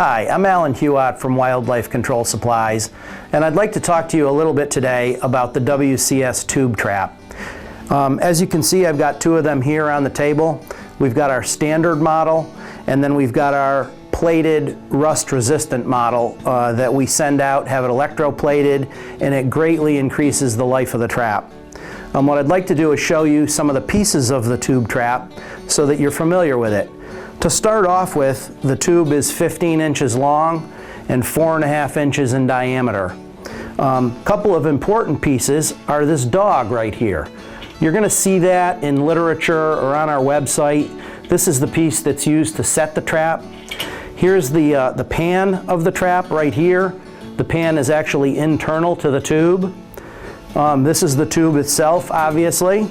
Hi, I'm Alan Huot from Wildlife Control Supplies, and I'd like to talk to you a little bit today about the WCS Tube Trap. As you can see, I've got two of them here on the table. We've got our standard model, and then we've got our plated rust-resistant model that we send out, have it electroplated, and it greatly increases the life of the trap. What I'd like to do is show you some of the pieces of the tube trap so that you're familiar with it. To start off with, the tube is 15 inches long and 4.5 inches in diameter. Couple of important pieces are this dog right here. You're going to see that in literature or on our website. This is the piece that's used to set the trap. Here's the pan of the trap right here. The pan is actually internal to the tube. This is the tube itself, obviously.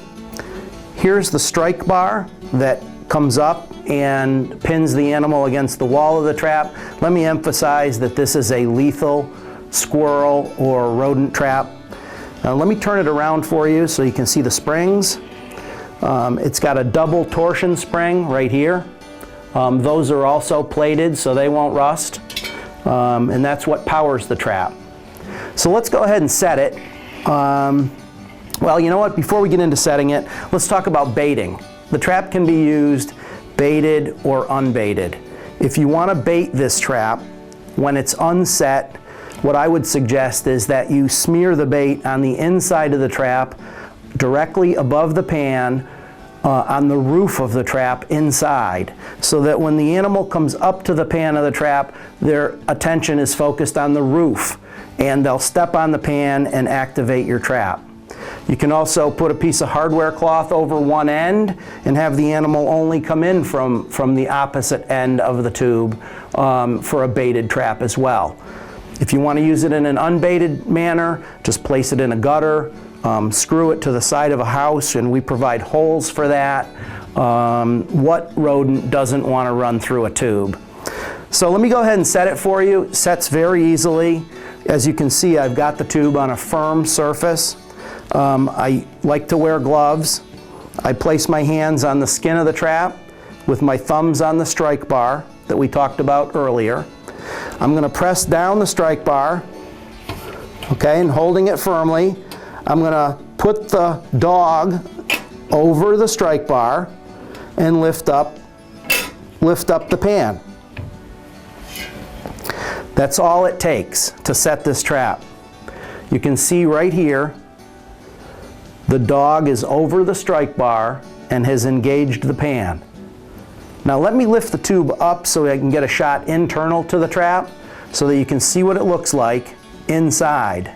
Here's the strike bar that comes up and pins the animal against the wall of the trap. Let me emphasize that this is a lethal squirrel or rodent trap. Let me turn it around for you so you can see the springs. It's got a double torsion spring right here. Those are also plated so they won't rust, and that's what powers the trap. So let's go ahead and set it. Well, you know what, before we get into setting it, let's talk about baiting. The trap can be used baited or unbaited. If you want to bait this trap, when it's unset, what I would suggest is that you smear the bait on the inside of the trap, directly above the pan, on the roof of the trap inside, so that when the animal comes up to the pan of the trap, their attention is focused on the roof, and they'll step on the pan and activate your trap. You can also put a piece of hardware cloth over one end and have the animal only come in from the opposite end of the tube for a baited trap as well. If you want to use it in an unbaited manner, just place it in a gutter, screw it to the side of a house, and we provide holes for that. What rodent doesn't want to run through a tube? So let me go ahead and set it for you. It sets very easily. As you can see, I've got the tube on a firm surface. I like to wear gloves. I place my hands on the skin of the trap with my thumbs on the strike bar that we talked about earlier. I'm going to press down the strike bar, okay, and holding it firmly, I'm going to put the dog over the strike bar and lift up the pan. That's all it takes to set this trap. You can see right here, the dog is over the strike bar and has engaged the pan. Now let me lift the tube up so I can get a shot internal to the trap so that you can see what it looks like inside.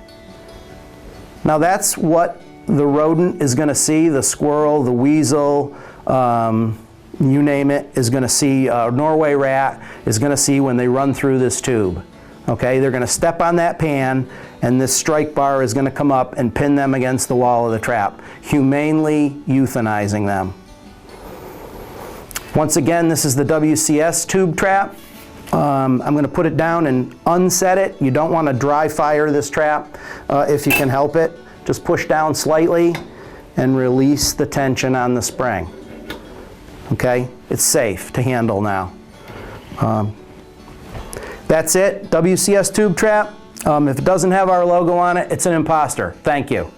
Now that's what the rodent is going to see, the squirrel, the weasel, you name it, is going to see, Norway rat is going to see when they run through this tube. Okay, they're going to step on that pan, and this strike bar is going to come up and pin them against the wall of the trap, humanely euthanizing them. Once again, this is the WCS Tube Trap. I'm going to put it down and unset it. You don't want to dry fire this trap if you can help it. Just push down slightly and release the tension on the spring. Okay, it's safe to handle now. That's it, WCS Tube Trap. If it doesn't have our logo on it, it's an imposter. Thank you.